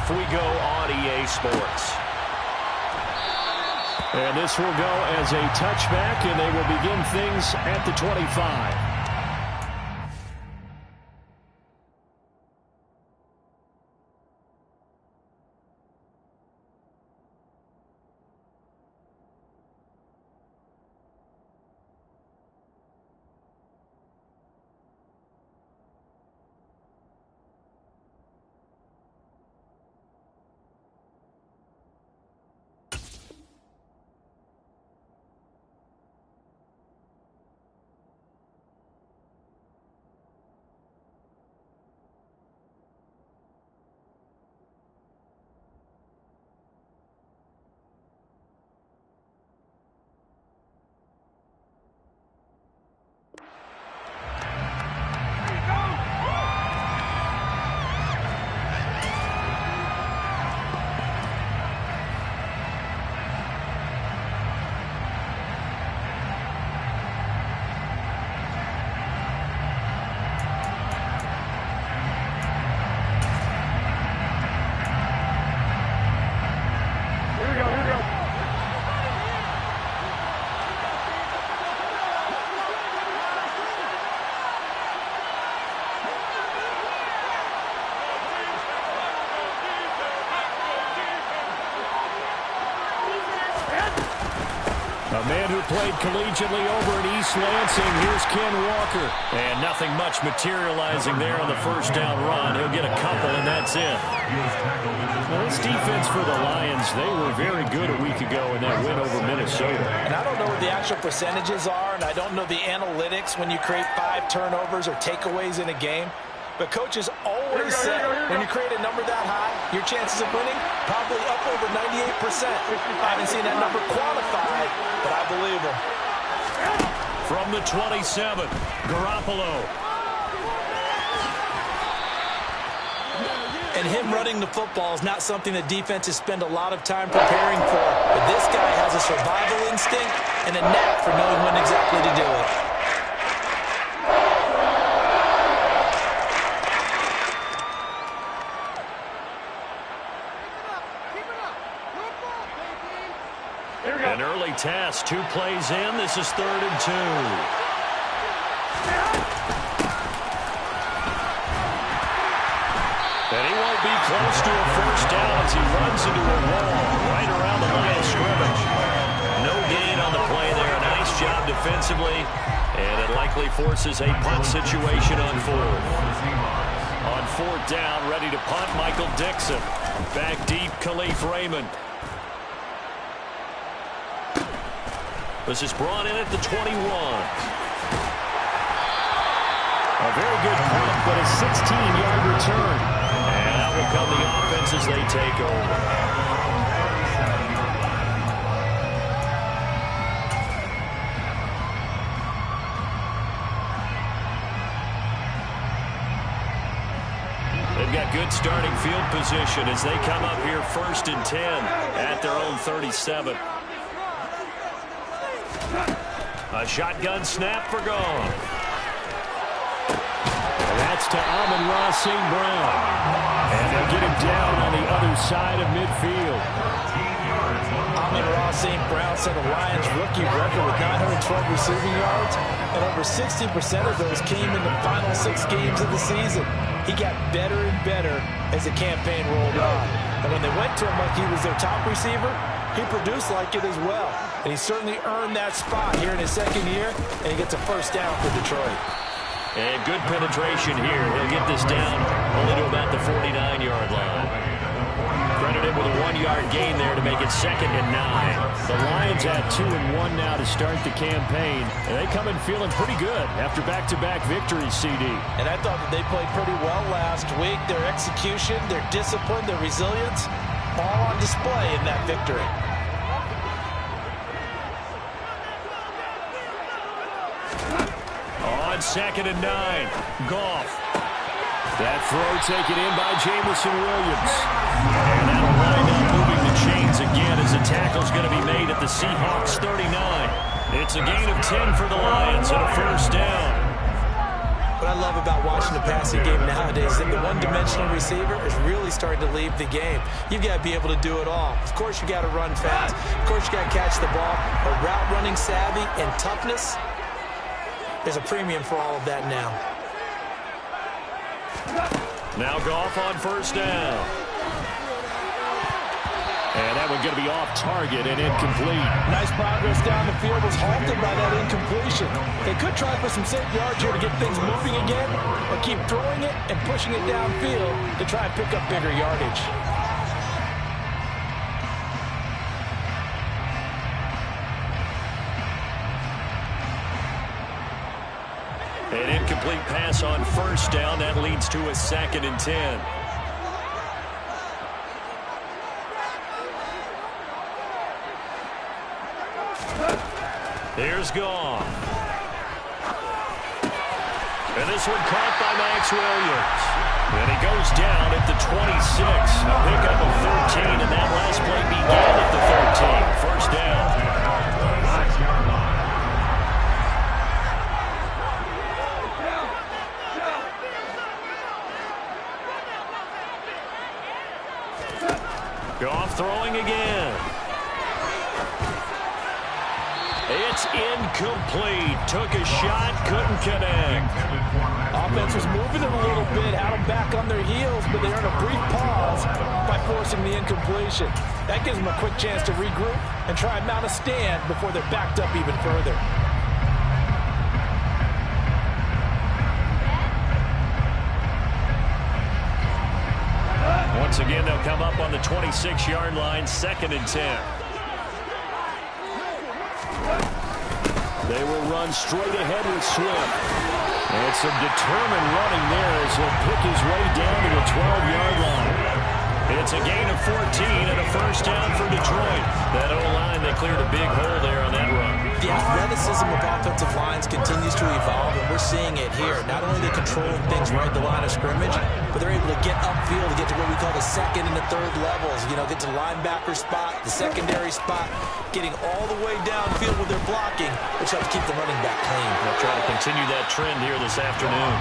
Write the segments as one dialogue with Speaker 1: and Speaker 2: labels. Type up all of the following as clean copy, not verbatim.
Speaker 1: off we go on EA Sports.
Speaker 2: And this will go as a touchback, and they will begin things at the 25. A man who played collegiately over at East Lansing. Here's Ken Walker.
Speaker 1: And nothing much materializing there on the first down run. He'll get a couple, and that's it.
Speaker 2: Well, this defense for the Lions, they were very good a week ago in that win over Minnesota.
Speaker 3: And I don't know what the actual percentages are, and I don't know the analytics when you create 5 turnovers or takeaways in a game. But coaches always say when you create a number that high, your chances of winning probably up over 98%. I haven't seen that number quantified, but I believe them.
Speaker 1: From the 27, Garoppolo.
Speaker 3: And him running the football is not something that defenses spend a lot of time preparing for. But this guy has a survival instinct and a knack for knowing when exactly to do it.
Speaker 1: An early test, 2 plays in. This is 3rd and 2. And he won't be close to a first down as he runs into a wall right around the line of scrimmage. No gain on the play there. Nice job defensively. And it likely forces a punt situation on 4th. On 4th down, ready to punt, Michael Dixon. Back deep, Khalif Raymond. This is brought in at the 21.
Speaker 2: A very good punt, but a 16-yard return.
Speaker 1: And out will come the offense as they take over. They've got good starting field position as they come up here 1st and 10 at their own 37. A shotgun snap for Goff.
Speaker 2: That's to Amon-Ra St. Brown. And they'll get him down on the other side of midfield.
Speaker 3: Amon-Ra St. Brown set a Lions rookie record with 912 receiving yards, and over 60% of those came in the final 6 games of the season. He got better and better as the campaign rolled on. And when they went to him like he was their top receiver, he produced like it as well. And he certainly earned that spot here in his 2nd year, and he gets a first down for Detroit.
Speaker 1: And good penetration here. He'll get this down only to about the 49-yard line. Credited with a 1-yard gain there to make it 2nd and 9.
Speaker 2: The Lions have 2-1 now to start the campaign, and they come in feeling pretty good after back-to-back victories, CD.
Speaker 3: And I thought that they played pretty well last week. Their execution, their discipline, their resilience, all on display in that victory.
Speaker 1: On 2nd and 9, Goff.
Speaker 2: That throw taken in by Jameson Williams.
Speaker 1: And that'll wind up moving the chains again as the tackle's going to be made at the Seahawks 39. It's a gain of 10 for the Lions and a first down.
Speaker 3: But I I love about watching the passing game nowadays is that the one-dimensional receiver is really starting to leave the game. You've got to be able to do it all. Of course, you got to run fast. Of course, you got to catch the ball. But route running savvy and toughness, there's a premium for all of that now.
Speaker 1: Now Goff on first down.
Speaker 2: And that one going to be off target and incomplete.
Speaker 3: Nice progress down the field, was halted by that incompletion. They could try for some safe yards here to get things moving again, or keep throwing it and pushing it downfield to try and pick up bigger yardage.
Speaker 1: An incomplete pass on first down. That leads to a 2nd and 10. Here's Goff. And this one caught by Max Williams. And he goes down at the 26. A pickup of 13, and that last play began at the 13. First down. Goff throwing again. It's incomplete. Took a shot, couldn't connect.
Speaker 3: Offense was moving it a little bit, had them back on their heels, but they earned a brief pause by forcing the incompletion. That gives them a quick chance to regroup and try and mount a stand before they're backed up even further.
Speaker 1: Once again, they'll come up on the 26-yard line, 2nd and 10. They will run straight ahead with Swift. And some determined running there as he'll pick his way down to the 12-yard line. It's a gain of 14 and a first down for Detroit. That O-line, they cleared a big hole there on that run.
Speaker 3: The athleticism of offensive lines continues to evolve, and we're seeing it here. Not only are they controlling things right at the line of scrimmage, but they're able to get upfield to get to what we call the 2nd and the 3rd levels. You know, get to the linebacker spot, the secondary spot, getting all the way downfield with their blocking, which helps keep the running back clean.
Speaker 1: They'll try to continue that trend here this afternoon.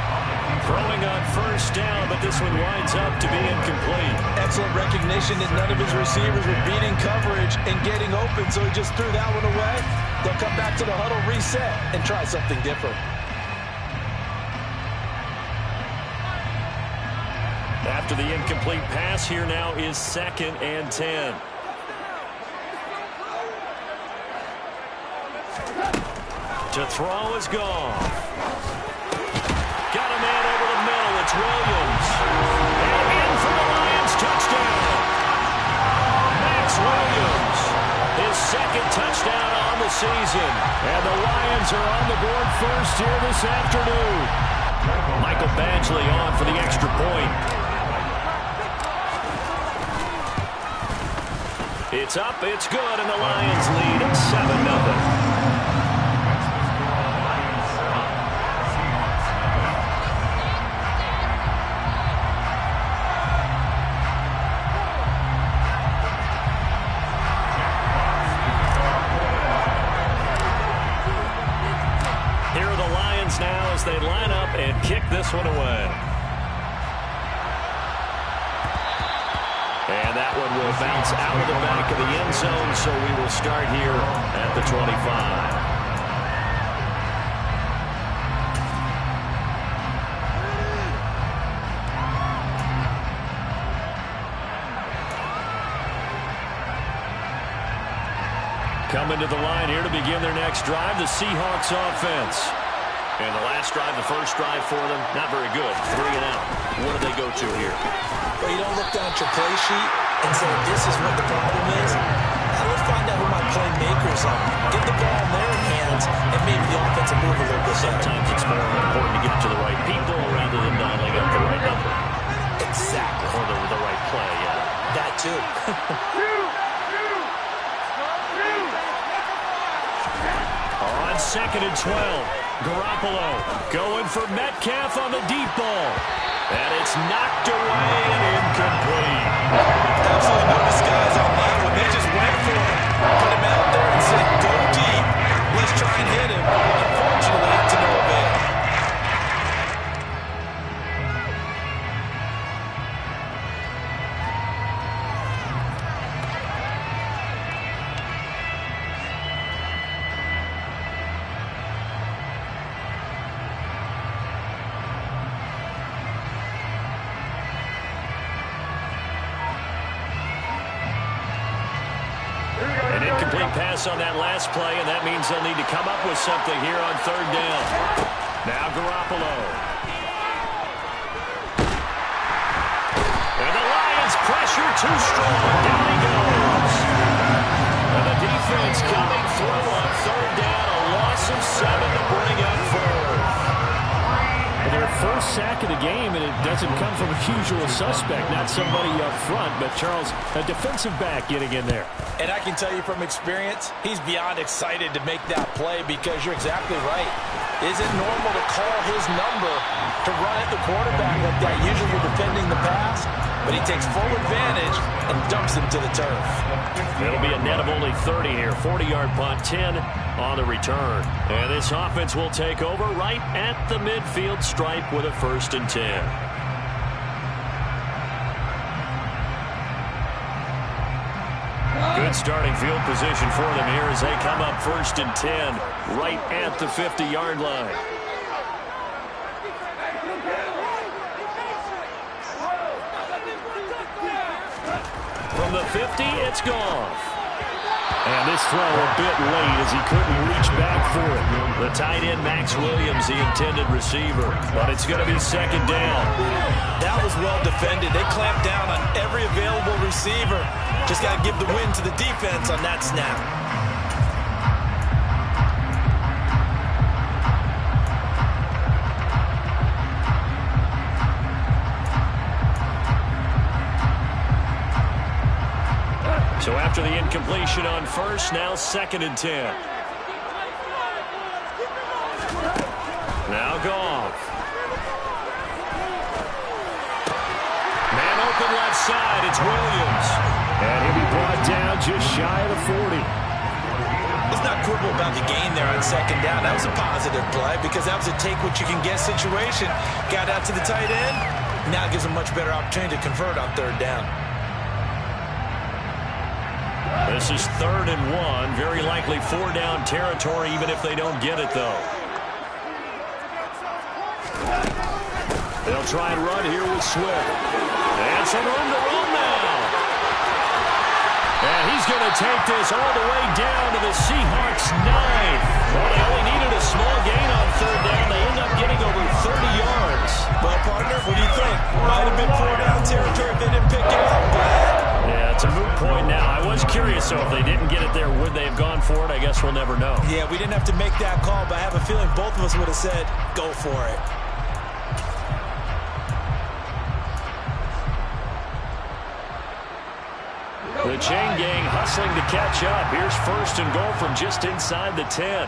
Speaker 1: Throwing on first down, but this one winds up to be incomplete.
Speaker 3: Excellent recognition that none of his receivers were beating coverage and getting open, so he just threw that one away. They'll come back to the huddle, reset, and try something different.
Speaker 1: After the incomplete pass, here now is 2nd and 10. To throw is Goff. Got a man over the middle. It's Williams. And in for the Lions. Touchdown. Max Williams. His 2nd touchdown on the season. And the Lions are on the board first here this afternoon. Michael Badgley on for the extra point. It's up, it's good, and the Lions lead 7-0. Now as they line up and kick this one away. And that one will bounce out of the back of the end zone, so we will start here at the 25. Coming to the line here to begin their next drive, the Seahawks offense. And the last drive, the first drive for them, not very good. 3 and out. What do they go to here?
Speaker 3: Well, you don't look down at your play sheet and say, this is what the problem is. Now let's find out who my playmakers are. Get the ball in their hands, and maybe the offense will move a little bit.
Speaker 1: Sometimes it's more important to get it to the right people rather than dialing up the right number.
Speaker 3: Exactly.
Speaker 1: Or the right play, yeah.
Speaker 3: That too.
Speaker 1: On 2nd and 12. Garoppolo going for Metcalf on the deep ball. And it's knocked away and incomplete.
Speaker 3: Absolutely no disguise on that one. They just went for it. Put him out there and said, go deep. Let's try and hit him. Unfortunately, to no avail.
Speaker 1: Incomplete pass on that last play, and that means they'll need to come up with something here on third down. Now Garoppolo. And the Lions pressure too strong. Down he goes. And the defense coming through on third down. A loss of 7 to bring up fourth.
Speaker 2: Their first sack of the game, and it doesn't come from a usual suspect, not somebody up front, but Charles, a defensive back getting in there.
Speaker 3: And I can tell you from experience, he's beyond excited to make that play because you're exactly right. Is it normal to call his number to run at the quarterback like that? Usually you're defending the pass, but he takes full advantage and dumps him to the turf.
Speaker 1: It'll be a net of only 30 here. 40-yard punt, 10 on the return. And this offense will take over right at the midfield stripe with a 1st and 10. Good starting field position for them here as they come up 1st and 10 right at the 50-yard line. From the 50, it's Goff. And this throw a bit late as he couldn't reach back for it. The tight end, Max Williams, the intended receiver. But it's going to be 2nd down.
Speaker 3: That was well defended. They clamped down on every available receiver. Just got to give the win to the defense on that snap.
Speaker 1: So after the incompletion on 1st, now 2nd and 10. Now Goff. Man open left side, it's Williams.
Speaker 2: And he'll be brought down just shy of the 40.
Speaker 3: Let's not quibble about the gain there on 2nd down. That was a positive play because that was a take-what-you-can-get situation. Got out to the tight end. Now it gives him much better opportunity to convert on 3rd down.
Speaker 1: This is 3rd and 1. Very likely 4-down territory, even if they don't get it, though. They'll try and run here with Swift. And some room to run now. And he's going to take this all the way down to the Seahawks' 9. Well, they only needed a small gain on 3rd down. They end up getting over 30 yards.
Speaker 3: Well, partner, what do you think? Might have been 4-down territory if they didn't pick it up, but...
Speaker 1: Yeah, it's a moot point now. I was curious, so if they didn't get it there, would they have gone for it? I guess we'll never know.
Speaker 3: Yeah, we didn't have to make that call, but I have a feeling both of us would have said, go for it.
Speaker 1: The chain gang hustling to catch up. Here's 1st and goal from just inside the 10.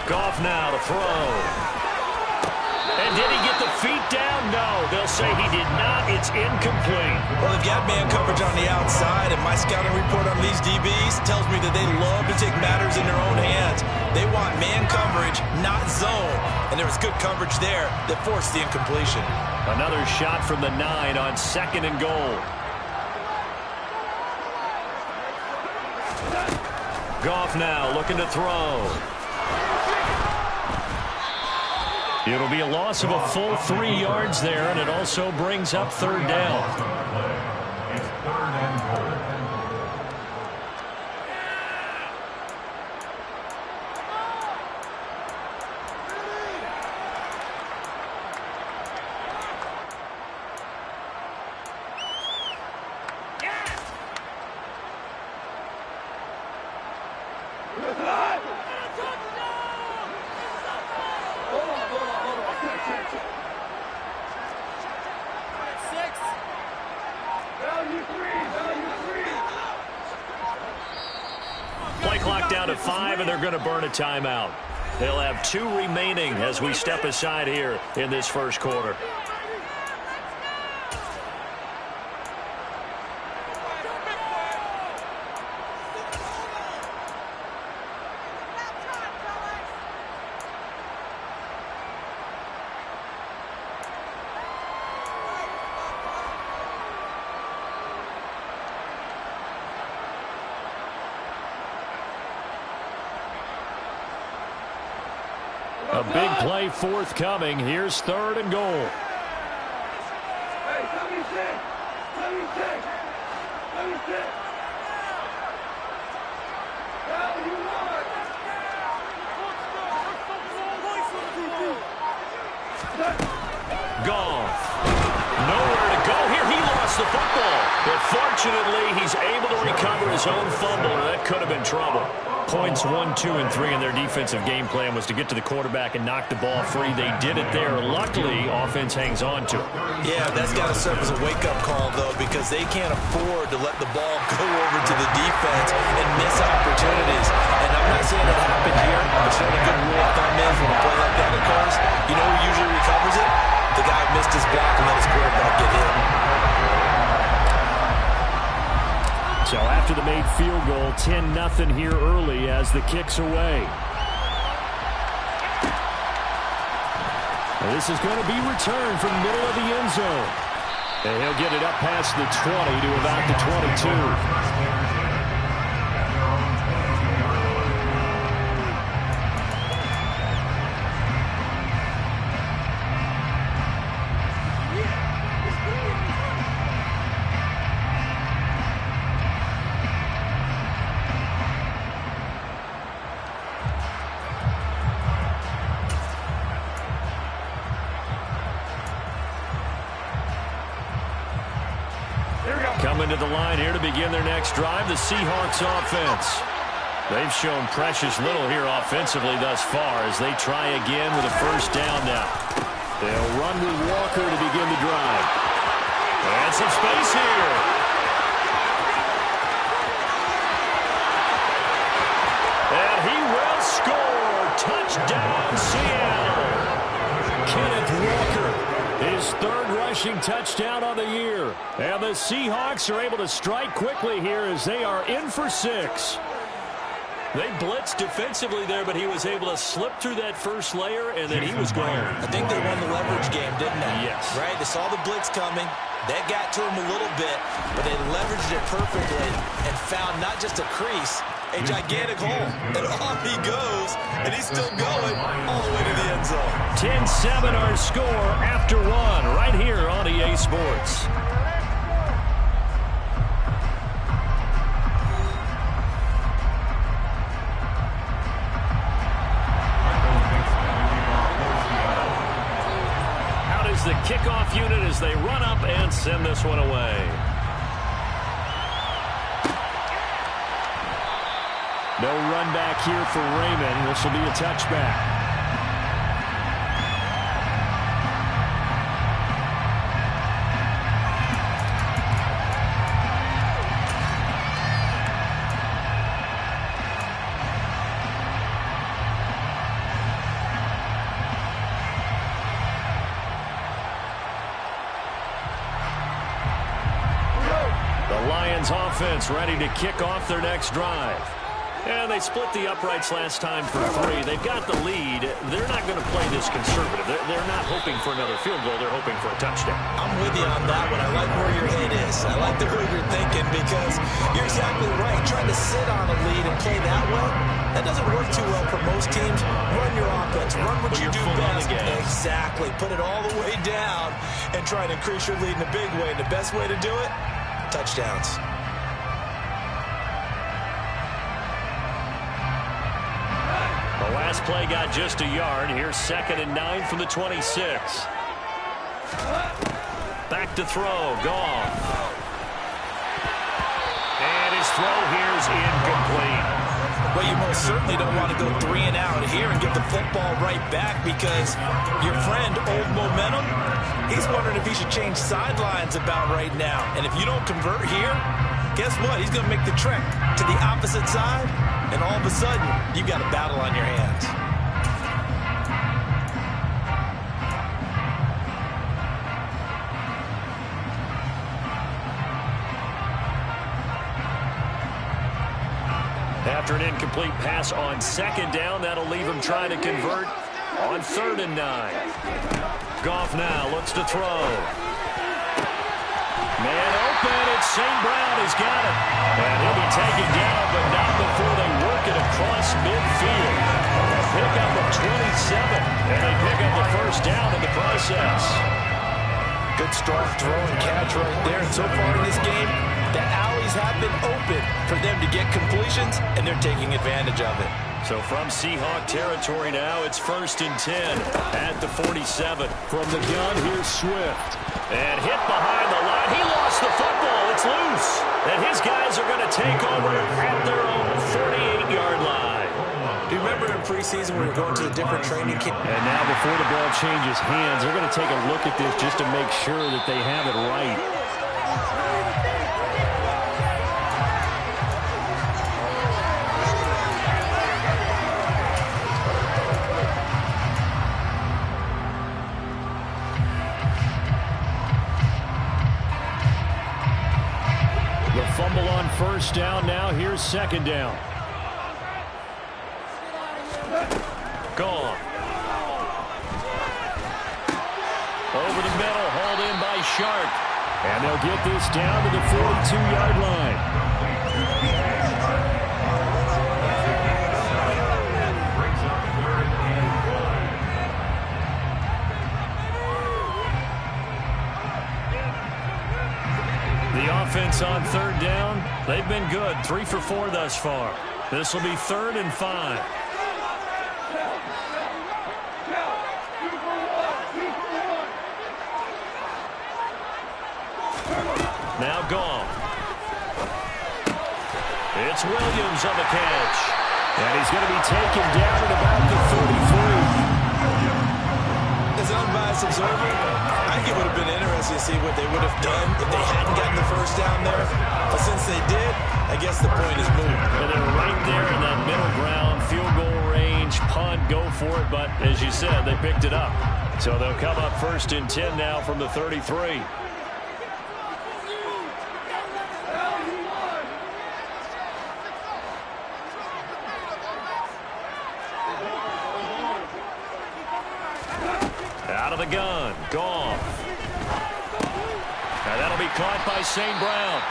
Speaker 1: Goff now to throw. And did he get the feet down? No, they'll say he did not. It's incomplete.
Speaker 3: Well, they've got man coverage on the outside, and my scouting report on these DBs tells me that they love to take matters in their own hands. They want man coverage, not zone. And there was good coverage there that forced the incompletion.
Speaker 1: Another shot from the 9 on 2nd and goal. Goff now looking to throw. It'll be a loss of a full 3 yards there, and it also brings up 3rd down. Play clock down to 5, and they're going to burn a timeout. They'll have 2 remaining as we step aside here in this 1st quarter. A big play forthcoming. Here's 3rd and goal. football. But fortunately, he's able to recover his own fumble, and that could have been trouble.
Speaker 2: Points 1, 2, and 3 in their defensive game plan was to get to the quarterback and knock the ball free. They did it there. Luckily, offense hangs on to it.
Speaker 3: Yeah, that's got to serve as a wake-up call, though, because they can't afford to let the ball go over to the defense and miss opportunities. And I'm not saying it happened here, but it's not a good rule of thumb is when a play like that occurs. You know who usually recovers it? The guy who missed his block and let his quarterback get hit.
Speaker 2: So after the made field goal, 10-0 here early as the kick's away. And this is going to be returned from the middle of the end zone. And he'll get it up past the 20 to about the 22. Coming to the line here to begin their next drive, the Seahawks offense. They've shown precious little here offensively thus far as they try again with a first down now. They'll run with Walker to begin the drive. And some space here. And he will score. Touchdown, Seattle. Kenneth Walker. His third rushing touchdown on the year. And the Seahawks are able to strike quickly here as they are in for 6.
Speaker 1: They blitzed defensively there, but he was able to slip through that first layer, and then he was gone.
Speaker 3: I think they won the leverage game, didn't they?
Speaker 1: Yes.
Speaker 3: Right? They saw the blitz coming. That got to him a little bit, but they leveraged it perfectly and found not just a crease, a gigantic hole. And off he goes, and he's still going all the way to the end zone.
Speaker 2: 10-7 our score after 1 right here on EA Sports. Out is the kickoff unit as they run up and send this one away. No run back here for Raymond. This will be a touchback. The Lions offense ready to kick off their next drive. And they split the uprights last time for 3. They've got the lead. They're not going to play this conservative. They're not hoping for another field goal. They're hoping for a touchdown.
Speaker 3: I'm with you on that one. I like where your head is. I like the way you're thinking because you're exactly right. Trying to sit on a lead and play that way, that doesn't work too well for most teams. Run your offense. Run what you do best. Exactly. Put it all the way down and try to increase your lead in a big way. And the best way to do it, touchdowns.
Speaker 2: The last play got just a yard. Here's 2nd and 9 from the 26. Back to throw. Goff. And his throw here is incomplete.
Speaker 3: Well, you most certainly don't want to go 3 and out here and get the football right back because your friend, Old Momentum, he's wondering if he should change sidelines about right now. And if you don't convert here, guess what? He's going to make the trek to the opposite side, and all of a sudden, you've got a battle on your hands.
Speaker 2: After an incomplete pass on 2nd down, that'll leave him trying to convert on 3rd and 9. Goff now looks to throw. Man open, it's St. Brown. He's got it. And he'll be taken down, but not before they work it across midfield. A pickup of 27, and they pick up the first down in the process.
Speaker 3: Good strong throw and catch right there. And so far in this game, the alleys have been open for them to get completions, and they're taking advantage of it.
Speaker 2: So from Seahawk territory now, it's 1st and 10 at the 47. From the gun, here's Swift. And hit behind the line.
Speaker 1: and he lost the football. It's loose. And his guys are going to take over at their own 48-yard line.
Speaker 3: Do you remember in preseason when we were going to the different training camp?
Speaker 2: And now before the ball changes hands, they're going to take a look at this just to make sure that they have it right. The fumble on first down. Now here's second down. Gone. Over the middle, hauled in by Sharp. And they'll get this down to the 42-yard line. The offense on third down, they've been good. 3 for 4 thus far. This will be 3rd and 5. Now gone. It's Williams on the catch. And he's going to be taken down at about the 33.
Speaker 3: As an unbiased observer, I think it would have been interesting to see what they would have done if they hadn't gotten the first down there. But since they did, I guess the point is moved.
Speaker 2: And they're right there in that middle ground, field goal range, punt, go for it. But as you said, they picked it up. So they'll come up 1st and 10 now from the 33. Out of the gun, Goff. And that'll be caught by St. Brown.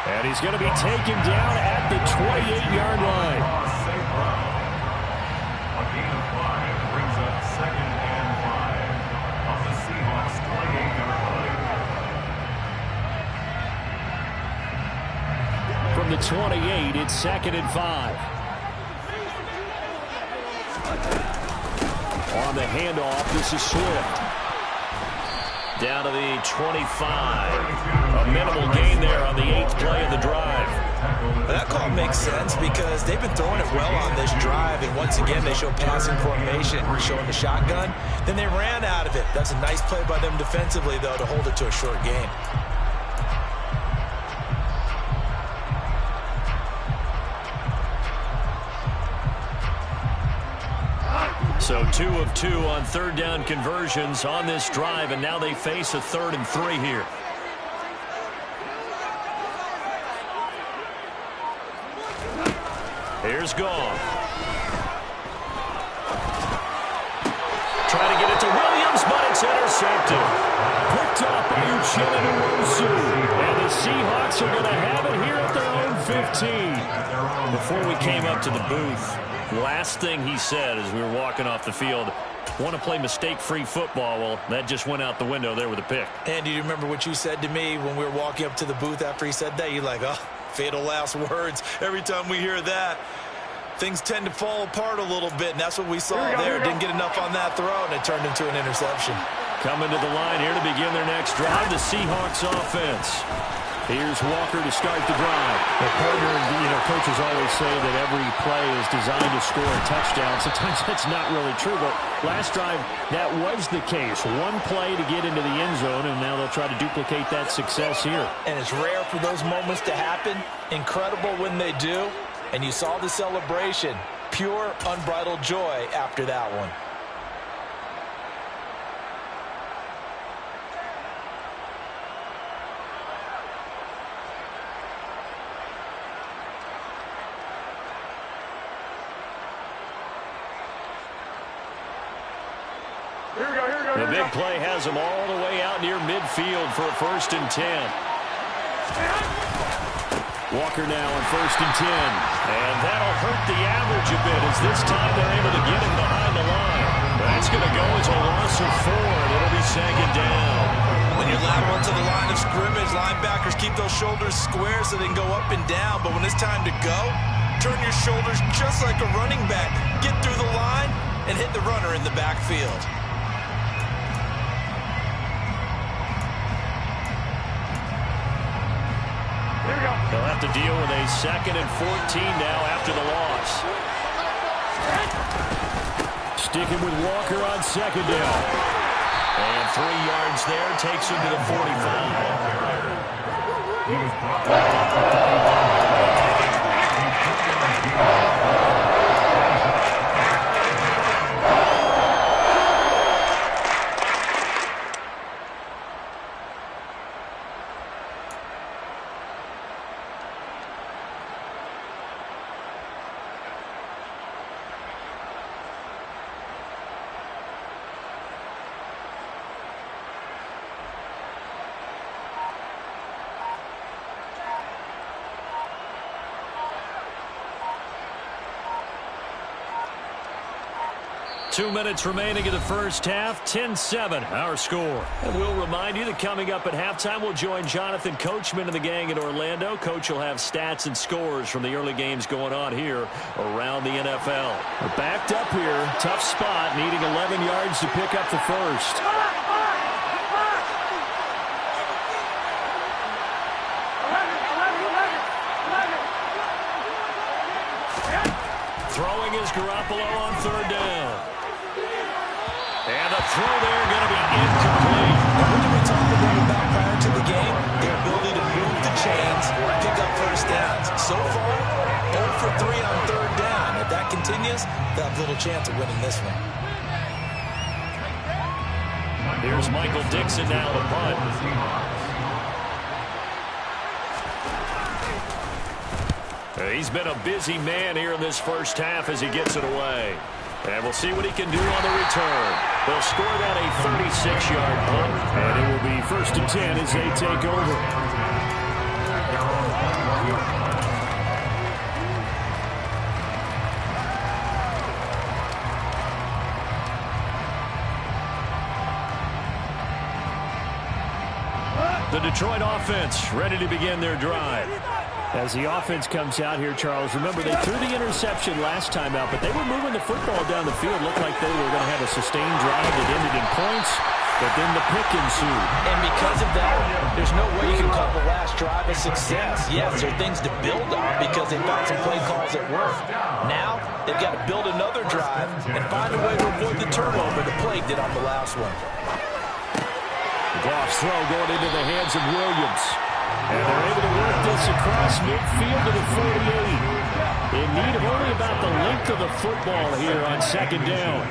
Speaker 2: And he's going to be taken down at the 28-yard line.
Speaker 4: A gain of 5 brings up 2nd and 5 off the Seahawks 28-yard line.
Speaker 2: From the 28, it's 2nd and 5. On the handoff, this is Swift.
Speaker 1: Down to the 25. A minimal gain there on the 8th play of the drive.
Speaker 3: That call makes sense because they've been throwing it well on this drive, and once again they show passing formation, showing the shotgun. Then they ran out of it. That's a nice play by them defensively, though, to hold it to a short gain.
Speaker 1: So 2 of 2 on 3rd down conversions on this drive, and now they face a 3rd and 3 here. Here's Goff. Trying to get it to Williams, but it's intercepted.
Speaker 2: Picked up by Uchenna Nwosu. And the Seahawks are going to have it here at their own 15.
Speaker 1: Before we came up to the booth, last thing he said as we were walking off the field, want to play mistake-free football. Well, that just went out the window there with a pick.
Speaker 3: And do you remember what you said to me when we were walking up to the booth after he said that? You're like, oh, fatal last words. Every time we hear that, things tend to fall apart a little bit, and that's what we saw there. Didn't get enough on that throw, and it turned into an interception.
Speaker 1: Coming to the line here to begin their next drive, the Seahawks offense.
Speaker 2: Here's Walker to start the drive. The partner, coaches always say that every play is designed to score a touchdown. Sometimes that's not really true, but last drive, that was the case. One play to get into the end zone, and now they'll try to duplicate that success here.
Speaker 3: And it's rare for those moments to happen. Incredible when they do. And you saw the celebration. Pure, unbridled joy after that one.
Speaker 1: The big play has them all the way out near midfield for a 1st and 10.
Speaker 2: Walker now on 1st and 10.
Speaker 1: And that'll hurt the average a bit as this time they're able to get him behind the line. That's going to go as a loss of 4, and it'll be 2nd down.
Speaker 3: When you're lateral to the line of scrimmage, linebackers keep those shoulders square so they can go up and down. But when it's time to go, turn your shoulders just like a running back. Get through the line and hit the runner in the backfield.
Speaker 2: They'll have to deal with a 2nd and 14 now after the loss. Sticking with Walker on 2nd down. And 3 yards there takes him to the 45. 2 minutes remaining in the first half. 10-7, our score. And we'll remind you that coming up at halftime, we'll join Jonathan Coachman and the gang in Orlando. Coach will have stats and scores from the early games going on here around the NFL. We're backed up here. Tough spot, needing 11 yards to pick up the first. Throwing is Garoppolo on 3rd down. And the throw there going to be incomplete.
Speaker 3: And what did we talk about prior to the game? Their ability to move the chains, pick up first downs. So far, 0 for 3 on 3rd down. If that continues, they'll have little chance of winning this one.
Speaker 2: Here's Michael Dixon now to punt. He's been a busy man here in this first half as he gets it away. And we'll see what he can do on the return. They'll score that a 36-yard punt. And it will be 1st and 10 as they take over. The Detroit offense ready to begin their drive. As the offense comes out here, Charles, remember they threw the interception last time out, but they were moving the football down the field. Looked like they were going to have a sustained drive that ended in points, but then the pick ensued.
Speaker 3: And because of that, there's no way you can call the last drive a success. Yes, there are things to build on because they found some play calls that worked. Now, they've got to build another drive and find a way to avoid the turnover that plagued it on the last one.
Speaker 2: Goff's throw going into the hands of Williams. And they're able to work this across midfield to the 48. In need of only about the length of the football here on 2nd down.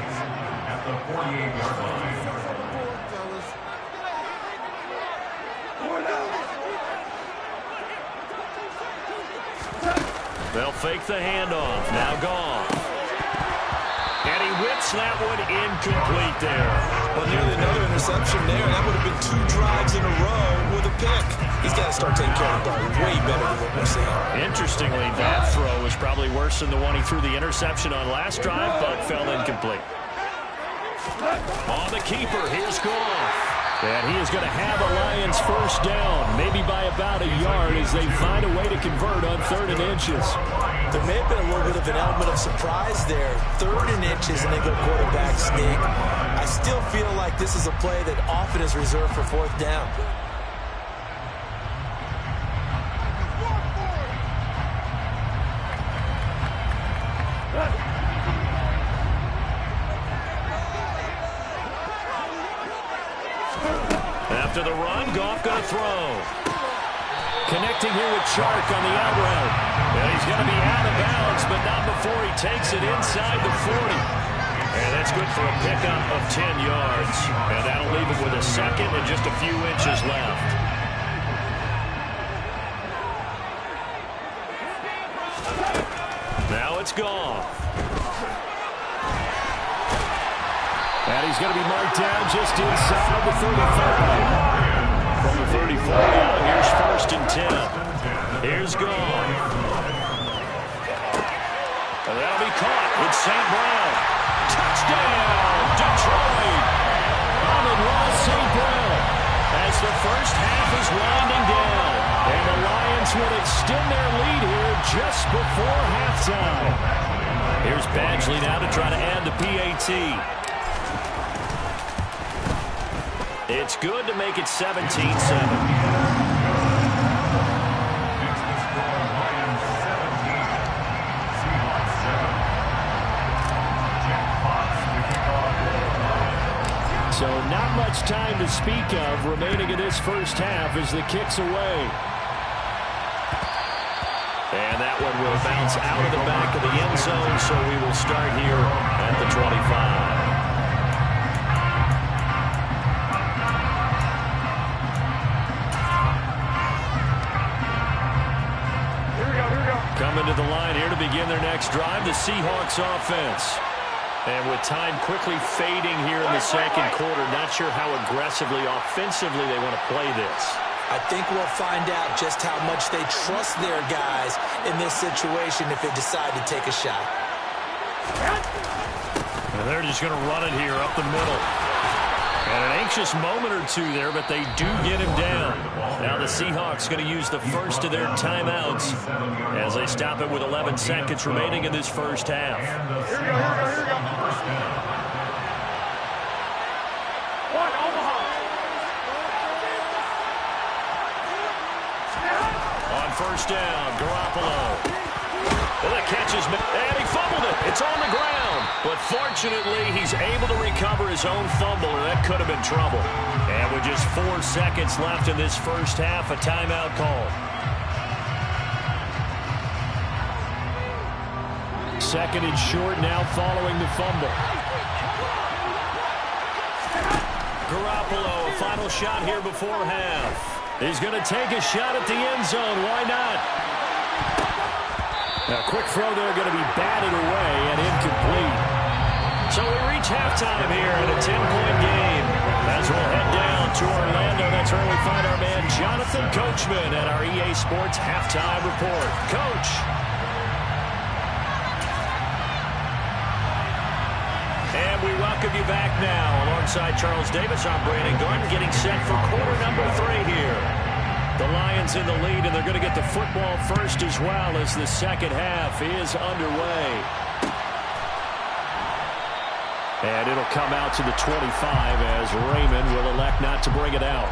Speaker 4: At the 48-yard line.
Speaker 2: They'll fake the handoff. Now Goff. And he whips that one incomplete there.
Speaker 3: Well, nearly another interception there. That would have been 2 drives in a row with a pick. He's got to start taking care of the ball way better than what we're seeing.
Speaker 2: Interestingly, that throw was probably worse than the one he threw the interception on last drive, but fell incomplete. On the keeper, here's Goff. And he is going to have a Lions first down, maybe by about a yard as they find a way to convert on 3rd and inches.
Speaker 3: There may have been a little bit of an element of surprise there. 3rd and inches, and they go quarterback sneak. I still feel like this is a play that often is reserved for 4th down.
Speaker 2: After the run, Goff going to throw. Connecting here with Chark on the out route. And he's going to be out of bounds, but not before he takes it inside the 40. And that's good for a pickup of 10 yards. And that'll leave him with a 2nd and just a few inches left. Now it's Goff. And he's going to be marked down just inside the 35. From the 34 now, here's 1st and 10. Here's Goff. And that'll be caught with St. Brown. Touchdown, Detroit! Amon-Ra St. Brown. As the first half is winding down. And the Lions will extend their lead here just before halftime. Here's Badgley now to try to add the PAT. It's good to make it 17-7. much time to speak of remaining in this first half as the kick's away.
Speaker 1: And that one will bounce out of the back of the end zone, so we will start here at the 25.
Speaker 2: Coming to the line here to begin their next drive, the Seahawks offense.
Speaker 1: And with time quickly fading here in the second quarter, not sure how aggressively, offensively they want to play this.
Speaker 3: I think we'll find out just how much they trust their guys in this situation if they decide to take a shot.
Speaker 1: And they're just going to run it here up the middle. And an anxious moment or two there, but they do get him down. Now the Seahawks going to use the first of their timeouts as they stop it with 11 seconds remaining in this first half.
Speaker 4: Here we go. First down.
Speaker 1: On first down, Garoppolo. Well, the catch is made, and he fumbled it. It's on the ground. But fortunately, he's able to recover his own fumble, and that could have been trouble. And with just 4 seconds left in this first half, a timeout call.
Speaker 2: Second and short now following the fumble.
Speaker 1: Garoppolo, a final shot here before half.
Speaker 2: He's going to take a shot at the end zone. Why not? A quick throw there, going to be batted away and incomplete.
Speaker 1: So we reach halftime here in a 10-point game. As we'll head down to Orlando, that's where we find our man Jonathan Coachman at our EA Sports Halftime Report. Coach. And we welcome you back now. Alongside Charles Davis, I'm Brandon Gordon, getting set for quarter number 3 here. The Lions in the lead, and they're going to get the football first as well as the second half is underway. And it'll come out to the 25 as Raymond will elect not to bring it out.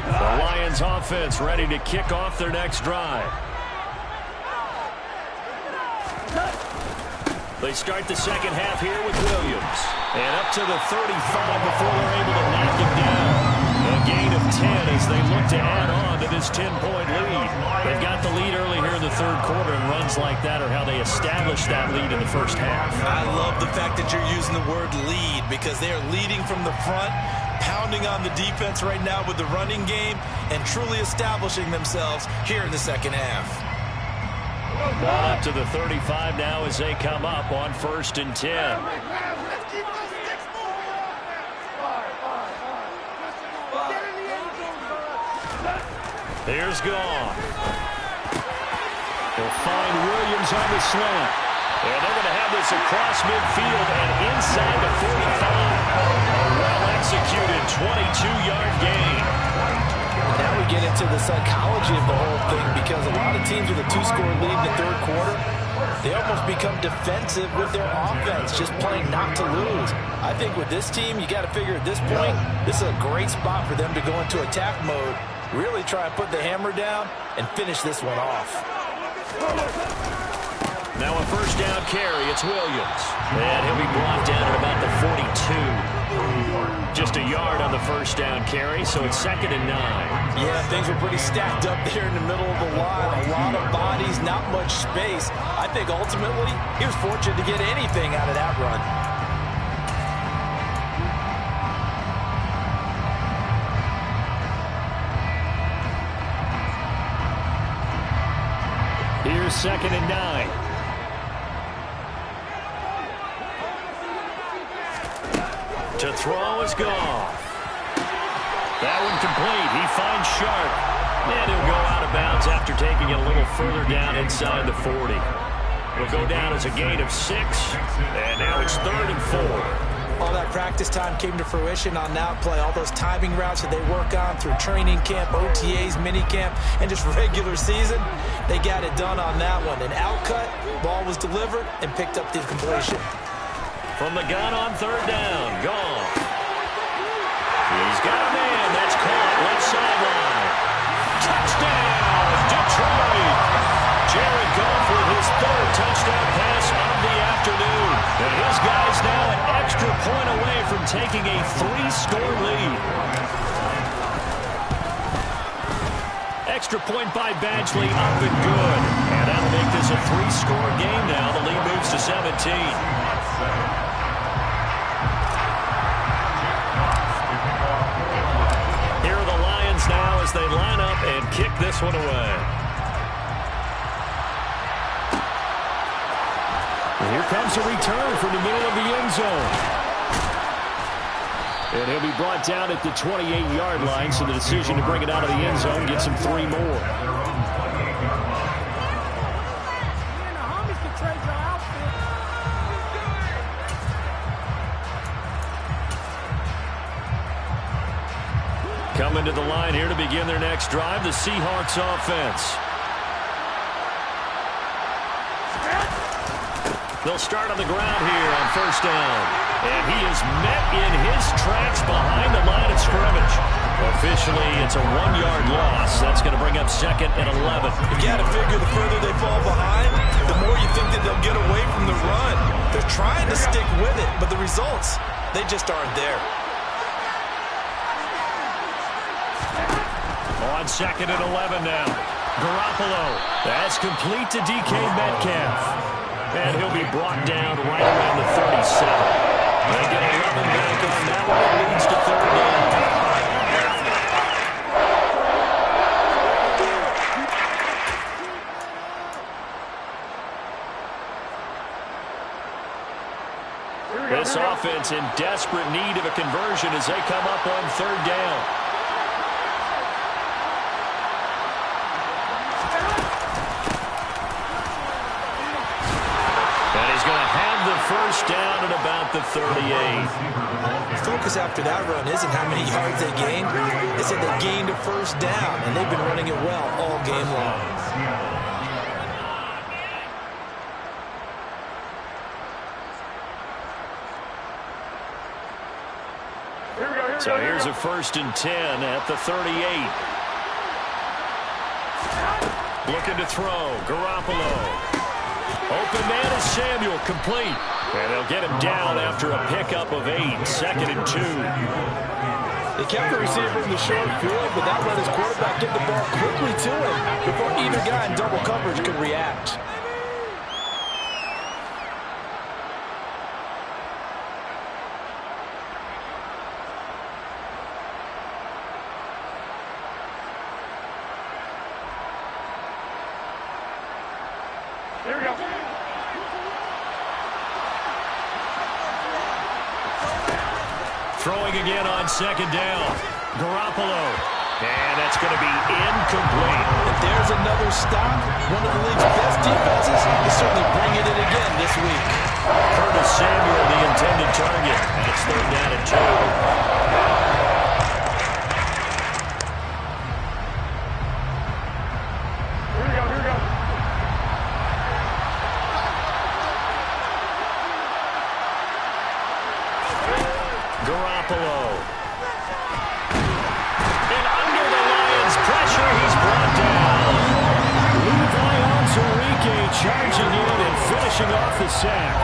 Speaker 1: The Lions offense ready to kick off their next drive. They start the second half here with Williams. And up to the 35 before they're able to knock him down. A gain of 10 as they look to add on to this 10-point lead. They've got the lead early here in the third quarter, and runs like that are how they establish that lead in the first half.
Speaker 3: I love the fact that you're using the word lead because they are leading from the front, pounding on the defense right now with the running game, and truly establishing themselves here in the second half.
Speaker 1: Ball up to the 35 now as they come up on 1st and 10. Here's Goff.
Speaker 2: They'll find Williams on the slant.
Speaker 1: And they're going to have this across midfield and inside the 45. A well-executed 22-yard gain.
Speaker 3: Now we get into the psychology of the whole thing because a lot of teams with a 2-score lead in the third quarter, they almost become defensive with their offense, just playing not to lose. I think with this team, you got to figure at this point, this is a great spot for them to go into attack mode, really try and put the hammer down and finish this one off.
Speaker 1: Now a first down carry, it's Williams. And he'll be brought down at about the 42. Just a yard on the first down carry, so it's 2nd and 9.
Speaker 3: Yeah, things were pretty stacked up there in the middle of the line. A lot of bodies, not much space. I think ultimately he was fortunate to get anything out of that run.
Speaker 2: Here's 2nd and 9.
Speaker 1: To throw is Goff. That one complete. He finds Sharp. And he'll go out of bounds after taking it a little further down inside the 40. It'll go down as a gain of 6. And now it's 3rd and 4.
Speaker 3: All that practice time came to fruition on that play. All those timing routes that they work on through training camp, OTAs, minicamp, and just regular season, they got it done on that one. An outcut, ball was delivered, and picked up the completion.
Speaker 1: From the gun on 3rd down, Goff. He's got a man. That's caught left sideline. Touchdown, Detroit! touchdown pass of the afternoon. And his guys now an extra point away from taking a 3-score lead. Extra point by Badgley, up and good. And that'll make this a 3-score game now. The lead moves to 17. Here are the Lions now as they line up and kick this one away.
Speaker 2: And here comes a return from the middle of the end zone. And he'll be brought down at the 28-yard line, so the decision to bring it out of the end zone gets him 3 more.
Speaker 1: Coming to the line here to begin their next drive, the Seahawks offense. They'll start on the ground here on first down. And he is met in his tracks behind the line of scrimmage. Officially, it's a 1-yard loss. That's going to bring up 2nd and 11.
Speaker 3: You got to figure the further they fall behind, the more you think that they'll get away from the run. They're trying to stick with it, but the results, they just aren't there.
Speaker 1: On 2nd and 11 now. Garoppolo. That's complete to DK Metcalf. And he'll be brought down right around the 37. They get 11 back on that one. It leads to 3rd down. This offense in desperate need of a conversion as they come up on 3rd down. First down at about the 38.
Speaker 3: The focus after that run isn't how many yards they gained. They said they gained a first down, and they've been running it well all game long.
Speaker 1: So here's a 1st and 10 at the 38. Looking to throw. Garoppolo. Open man is Samuel, complete. And they'll get him down after a pickup of 8, 2nd and 2.
Speaker 3: They kept the receiver in the short field, but that let his quarterback get the ball quickly to him before either guy in double coverage could react.
Speaker 2: Here we go.
Speaker 1: Throwing again on 2nd down. Garoppolo. And that's going to be incomplete.
Speaker 3: If there's another stop, one of the league's best defenses is certainly bringing it again this week.
Speaker 1: Curtis Samuel, the intended target. And it's 3rd down and 2. Garoppolo. And under the Lions' pressure, he's brought down. Levi Onwuzurike charging in and finishing off the sack.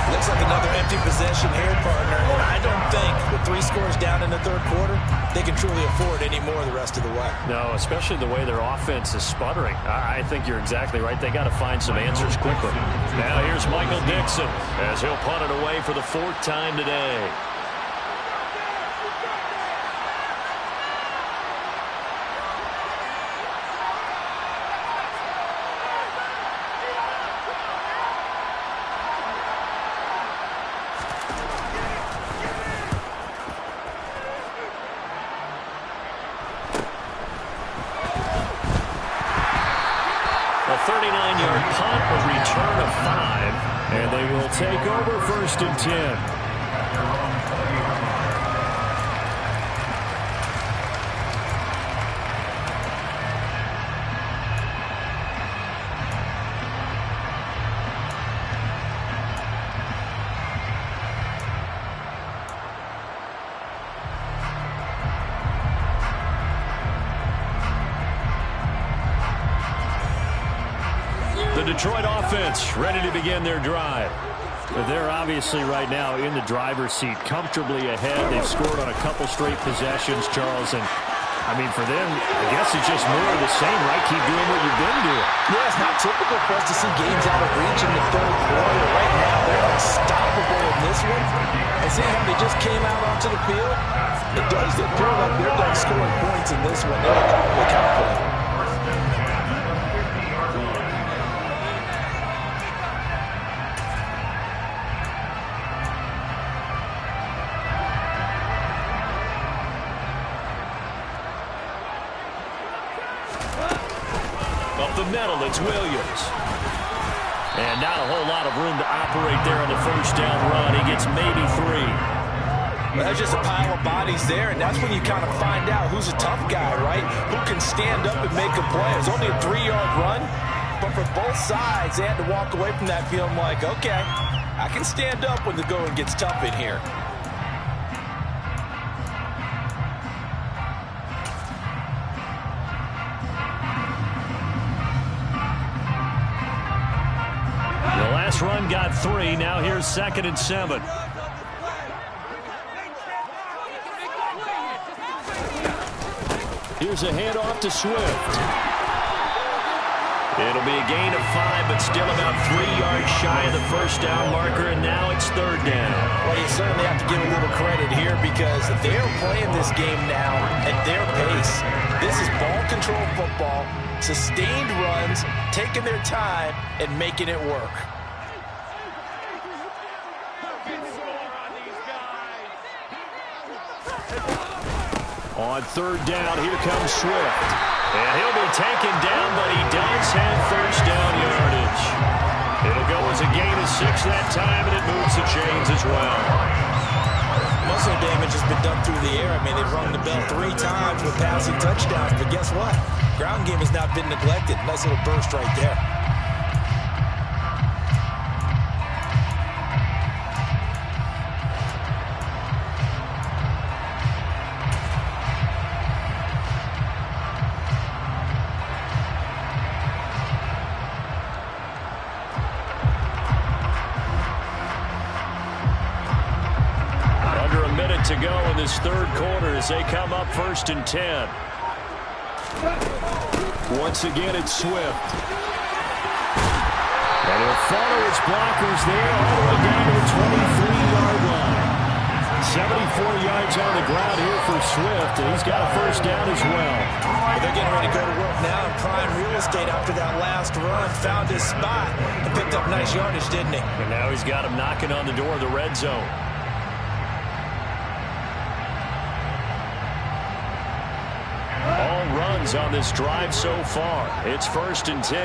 Speaker 3: Looks like another empty possession here, partner. And I don't think with 3 scores down in the 3rd quarter, they can truly afford any more the rest of the way.
Speaker 1: No, especially the way their offense is sputtering. I think you're exactly right. They got to find some answers quickly. Now here's Michael Dixon as he'll punt it away for the 4th time today. A 39-yard punt, a return of 5, and they will take over 1st and 10. The
Speaker 2: Detroit offense ready to begin their drive.
Speaker 1: But they're obviously right now in the driver's seat, comfortably ahead. They've scored on a couple straight possessions, Charles, and I mean, for them, I guess it's just more of the same, right? Keep doing what you've been doing.
Speaker 3: Yeah, it's not typical for us to see games out of reach in the third quarter. Right now, they're unstoppable in this one. And seeing how they just came out onto the field, it does appear like they're done scoring points in this one. They look awfully confident.
Speaker 2: Up the middle, it's Williams. And not a whole lot of room to operate there on the first down run. He gets maybe 3.
Speaker 3: Well, there's just a pile of bodies there, and that's when you kind of find out who's a tough guy, right? Who can stand up and make a play. It was only a 3-yard run, but for both sides, they had to walk away from that feeling like, okay, I can stand up when the going gets tough in here.
Speaker 2: Run got 3. Now here's 2nd and 7. Here's a handoff to Swift. It'll be a gain of 5, but still about 3 yards shy of the first down marker, and now it's 3rd down.
Speaker 3: Well, you certainly have to give a little credit here because they're playing this game now at their pace. This is ball control football, sustained runs, taking their time, and making it work.
Speaker 2: On 3rd down, here comes Swift. And he'll be taken down, but he does have first down yardage. It'll go as a gain of 6 that time, and it moves the chains as well.
Speaker 3: Most of the damage has been done through the air. I mean, they've rung the bell 3 times with passing touchdowns, but guess what? Ground game has not been neglected. Nice little burst right there.
Speaker 2: To go in this 3rd quarter as they come up 1st and 10. Once again, it's Swift. And he'll follow his blockers there all the way down to the 23-yard line. 74 yards on the ground here for Swift, and he's got a first down as well.
Speaker 3: They're getting ready to go to work now in prime real estate after that last run. Found his spot and picked up nice yardage, didn't he?
Speaker 2: And now he's got him knocking on the door of the red zone. Runs on this drive so far. It's 1st and 10.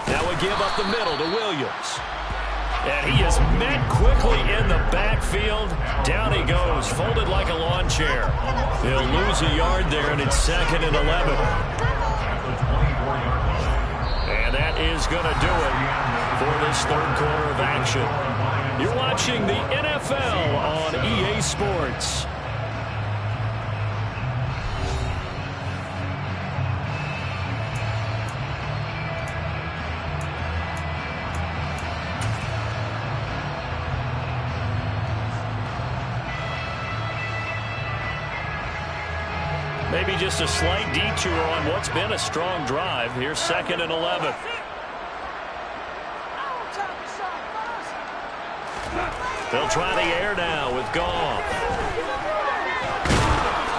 Speaker 2: Now we give up the middle to Williams. And he is met quickly in the backfield. Down he goes, folded like a lawn chair. He'll lose a yard there, and it's 2nd and 11. And that is going to do it for this 3rd quarter of action. You're watching the NFL on EA Sports. Maybe just a slight detour on what's been a strong drive. Here's 2nd and 11. They'll try the air now with Goff.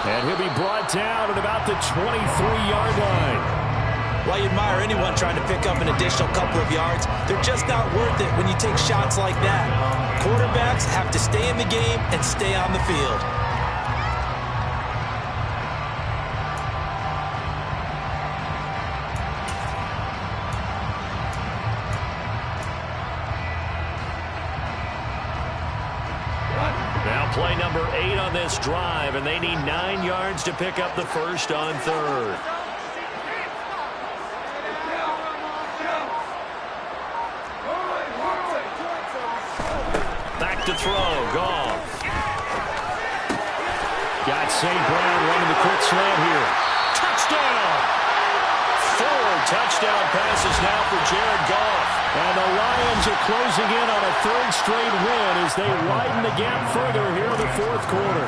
Speaker 2: And he'll be brought down at about the 23-yard line.
Speaker 3: Well, you admire anyone trying to pick up an additional couple of yards. They're just not worth it when you take shots like that. Quarterbacks have to stay in the game and stay on the field.
Speaker 2: Play number 8 on this drive, and they need 9 yards to pick up the first on 3rd. Back to throw, Goff. Got St. Brown running the quick slant here. Touchdown!
Speaker 1: touchdown passes now for Jared Goff.
Speaker 2: And the Lions are closing in on a third straight win as they widen the gap further here in the fourth quarter.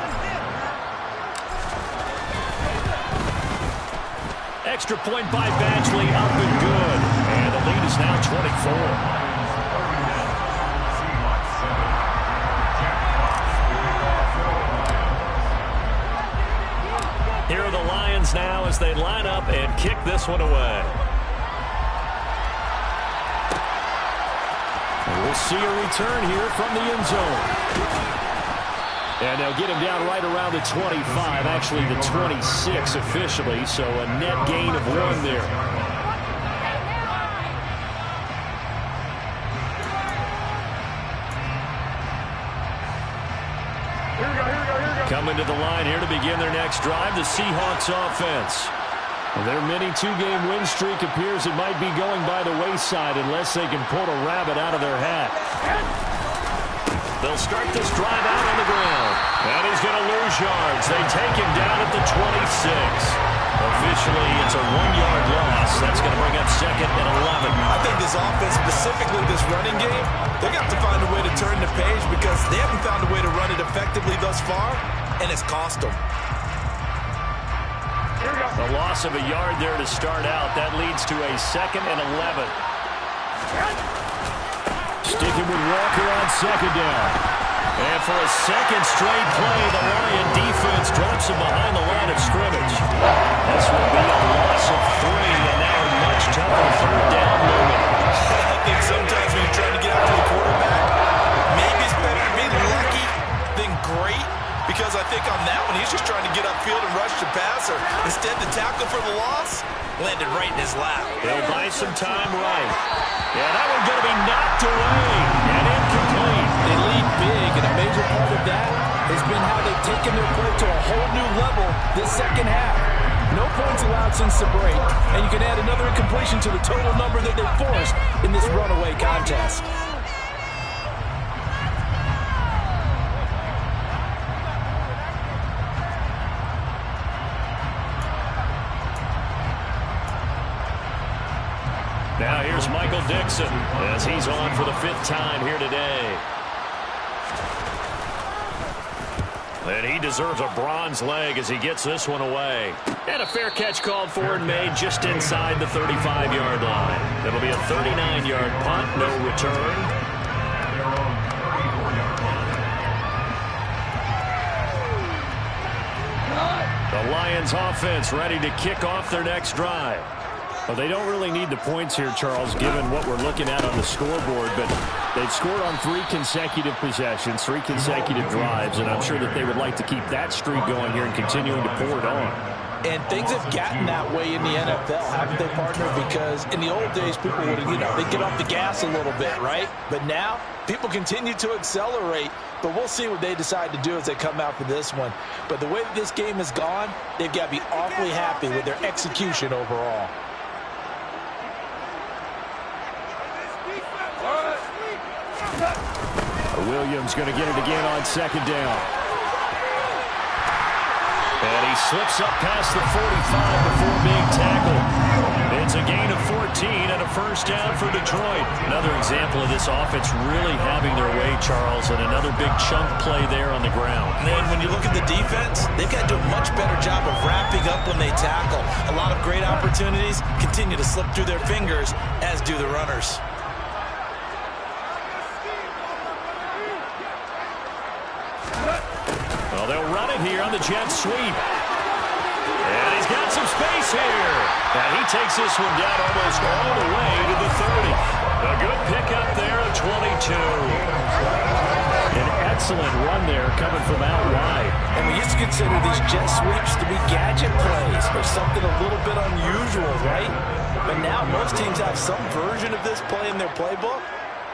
Speaker 2: Extra point by Badgley, up and good. And the lead is now 24.
Speaker 1: Here are the Lions now as they line up and kick this one away.
Speaker 2: We'll see a return here from the end zone. And they'll get him down right around the 25, actually the 26 officially, so a net gain of 1 there.
Speaker 1: Coming to the line here to begin their next drive, the Seahawks offense.
Speaker 2: Their mini two-game win streak appears it might be going by the wayside unless they can pull a rabbit out of their hat.
Speaker 1: They'll start this drive out on the ground. And he's going to lose yards. They take him down at the 26. Officially, it's a 1-yard loss. That's going to bring up 2nd and 11.
Speaker 3: I think this offense, specifically this running game, they're going to have to find a way to turn the page because they haven't found a way to run it effectively thus far, and it's cost them.
Speaker 1: The loss of a yard there to start out. That leads to a 2nd and 11.
Speaker 2: Sticking with Walker on 2nd down.
Speaker 1: And for a second straight play, the Lion defense drops him behind the line of scrimmage. This will be a loss of 3, and now a much tougher 3rd down moment.
Speaker 3: I think sometimes when you're trying to get after the quarterback, maybe it's better to be lucky than great, because I think on that one, he's just trying to get upfield and rush the passer. Instead, the tackle for the loss landed right in his lap.
Speaker 1: He'll buy some time right. Yeah, that one's going to be knocked away and incomplete.
Speaker 3: They lead big, and a major part of that has been how they've taken their play to a whole new level this second half. No points allowed since the break, and you can add another incompletion to the total number that they forced in this runaway contest.
Speaker 1: Now here's Michael Dixon as he's on for the 5th time here today. And he deserves a bronze leg as he gets this one away. And a fair catch called for and made just inside the 35-yard line. It'll be a 39-yard punt, no return. The Lions offense ready to kick off their next drive. Well, they don't really need the points here, Charles, given what we're looking at on the scoreboard, but they've scored on 3 consecutive possessions, 3 consecutive drives, and I'm sure that they would like to keep that streak going here and continuing to pour it on.
Speaker 3: And things have gotten that way in the NFL, haven't they, partner? Because in the old days, people would, they'd get off the gas a little bit, right? But now, people continue to accelerate. But we'll see what they decide to do as they come out for this one. But the way that this game has gone, they've got to be awfully happy with their execution overall.
Speaker 2: Williams going to get it again on 2nd down.
Speaker 1: And he slips up past the 45 before being tackled. It's a gain of 14 and a 1st down for Detroit. Another example of this offense really having their way, Charles, and another big chunk play there on the ground.
Speaker 3: And then when you look at the defense, they've got to do a much better job of wrapping up when they tackle. A lot of great opportunities continue to slip through their fingers, as do the runners.
Speaker 1: Well, they'll run it here on the jet sweep. And he's got some space here. And he takes this one down almost all the way to the 30. A good pickup there at 22.
Speaker 2: An excellent run there coming from out wide.
Speaker 3: And we used to consider these jet sweeps to be gadget plays or something a little bit unusual, right? But now most teams have some version of this play in their playbook.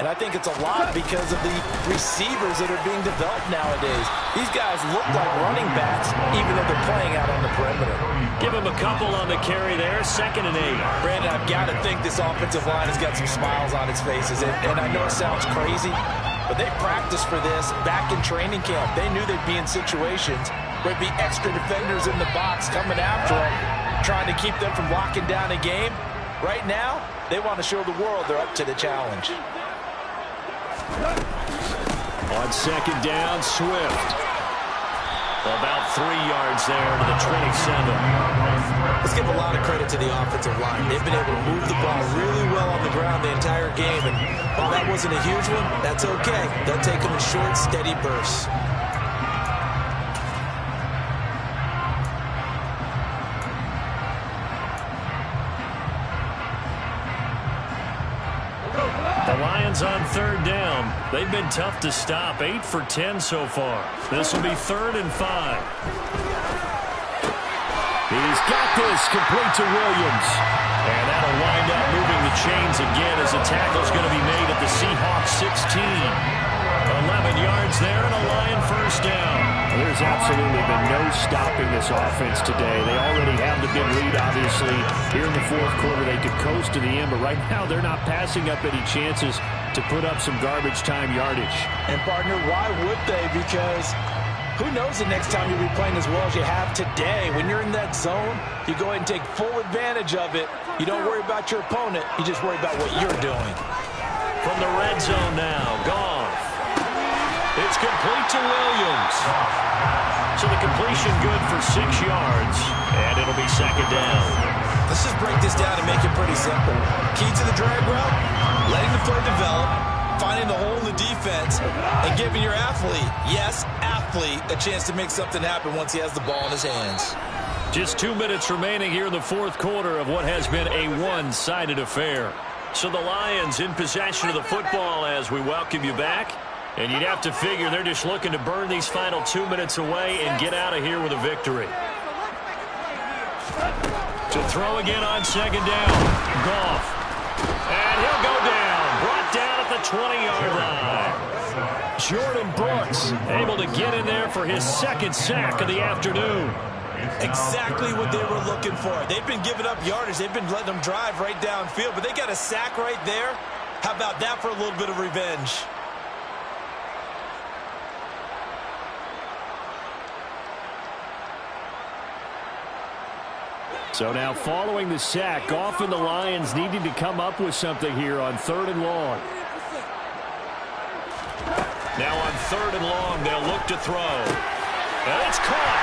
Speaker 3: And I think it's a lot because of the receivers that are being developed nowadays. These guys look like running backs, even though they're playing out on the perimeter.
Speaker 1: Give him a couple on the carry there, 2nd and 8.
Speaker 3: Brandon, I've got to think this offensive line has got some smiles on its faces. And I know it sounds crazy, but they practiced for this back in training camp. They knew they'd be in situations where there'd be extra defenders in the box coming after them, trying to keep them from locking down a game. Right now, they want to show the world they're up to the challenge.
Speaker 2: On second down, Swift. About 3 yards there to the 27.
Speaker 3: Let's give a lot of credit to the offensive line. They've been able to move the ball really well on the ground the entire game. And while that wasn't a huge one, that's okay. They'll take them in short, steady bursts.
Speaker 2: The Lions on third down. They've been tough to stop. 8 for 10 so far. This will be 3rd and 5. He's got this complete to Williams. And that'll wind up moving the chains again as the tackle's going to be made at the Seahawks 16. 11 yards there and a Lion first down.
Speaker 5: There's absolutely been no stopping this offense today. They already have the big lead, obviously. Here in the fourth quarter, they could coast to the end, but right now they're not passing up any chances to put up some garbage time yardage.
Speaker 3: And, partner, why would they? Because who knows the next time you'll be playing as well as you have today. When you're in that zone, you go ahead and take full advantage of it. You don't worry about your opponent. You just worry about what you're doing.
Speaker 2: From the red zone now, Goff. It's complete to Williams. So the completion good for 6 yards, and it'll be second down.
Speaker 3: Let's just break this down and make it pretty simple. Key to the drag route, letting the play develop, finding the hole in the defense, and giving your athlete, yes, athlete, a chance to make something happen once he has the ball in his hands.
Speaker 2: Just 2 minutes remaining here in the fourth quarter of what has been a one-sided affair. So the Lions in possession of the football as we welcome you back. And you'd have to figure they're just looking to burn these final 2 minutes away and get out of here with a victory. To throw again on second down. Goff. And he'll go down. Brought down at the 20-yard line. Jordan Brooks able to get in there for his second sack of the afternoon.
Speaker 3: Exactly what they were looking for. They've been giving up yardage. They've been letting them drive right downfield, but they got a sack right there. How about that for a little bit of revenge?
Speaker 5: So now following the sack, Goff and the Lions needing to come up with something here on 3rd and long.
Speaker 2: Now on 3rd and long, they'll look to throw. And it's caught.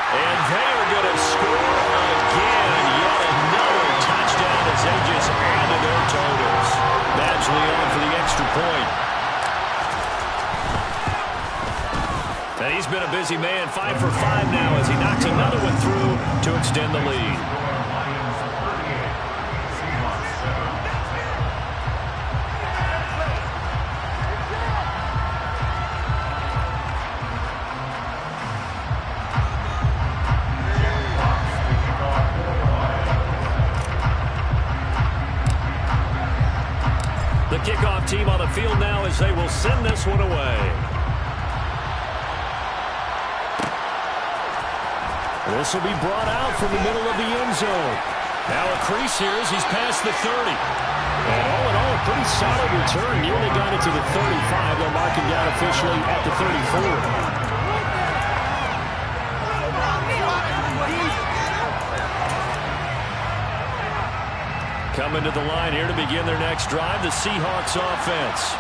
Speaker 2: And they are going to score again. Yet another touchdown as they just add to their totals. Badgley on for the extra point. And he's been a busy man, 5 for 5 now as he knocks another one through to extend the lead. The kickoff team on the field now as they will send this one away.
Speaker 5: This will be brought out from the middle of the end zone.
Speaker 2: Now a crease here as he's past the 30.
Speaker 5: And all in all, a pretty solid return. Nearly got it to the 35. They'll mark him down officially at the 34.
Speaker 2: Coming to the line here to begin their next drive, the Seahawks offense.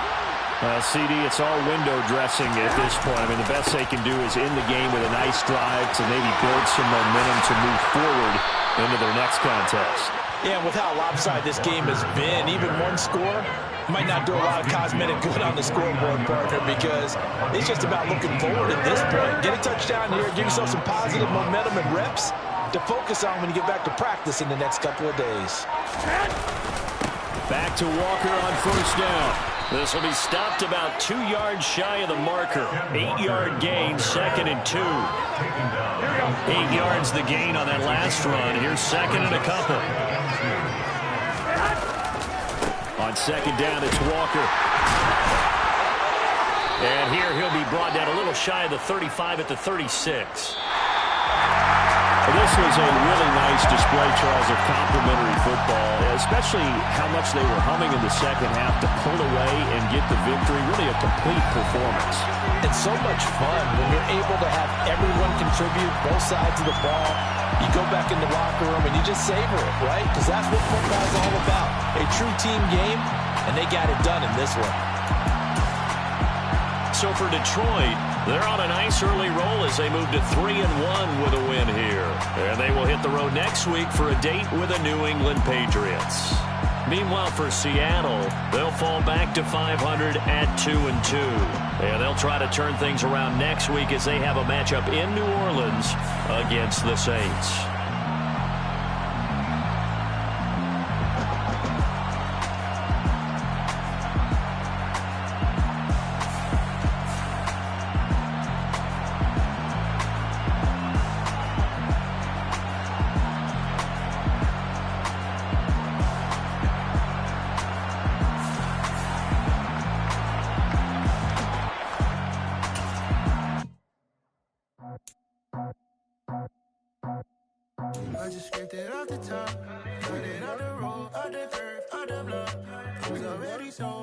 Speaker 5: CD, it's all window dressing at this point. I mean, the best they can do is end the game with a nice drive to maybe build some momentum to move forward into their next contest.
Speaker 3: Yeah, and with how lopsided this game has been, even one score might not do a lot of cosmetic good on the scoreboard, partner, because it's just about looking forward at this point. Get a touchdown here, give yourself some positive momentum and reps to focus on when you get back to practice in the next couple of days.
Speaker 2: Back to Walker on first down. This will be stopped about 2 yards shy of the marker. 8-yard gain, 2nd and 2. 8 yards the gain on that last run. Here's 2nd and a couple. On second down, it's Walker. And here he'll be brought down a little shy of the 35 at the 36.
Speaker 5: This was a really nice display, Charles, of complimentary football, especially how much they were humming in the second half to pull away and get the victory. Really a complete performance.
Speaker 3: It's so much fun when you're able to have everyone contribute, both sides of the ball. You go back in the locker room and you just savor it, right? Because that's what football is all about. A true team game, and they got it done in this one.
Speaker 1: So for Detroit, they're on a nice early roll as they move to 3-1 with a win here. And they will hit the road next week for a date with the New England Patriots. Meanwhile, for Seattle, they'll fall back to 500 at 2-2. And they'll try to turn things around next week as they have a matchup in New Orleans against the Saints.
Speaker 6: I just scraped it off the top, cut it on the road, out the curve, out the block. It was already sold.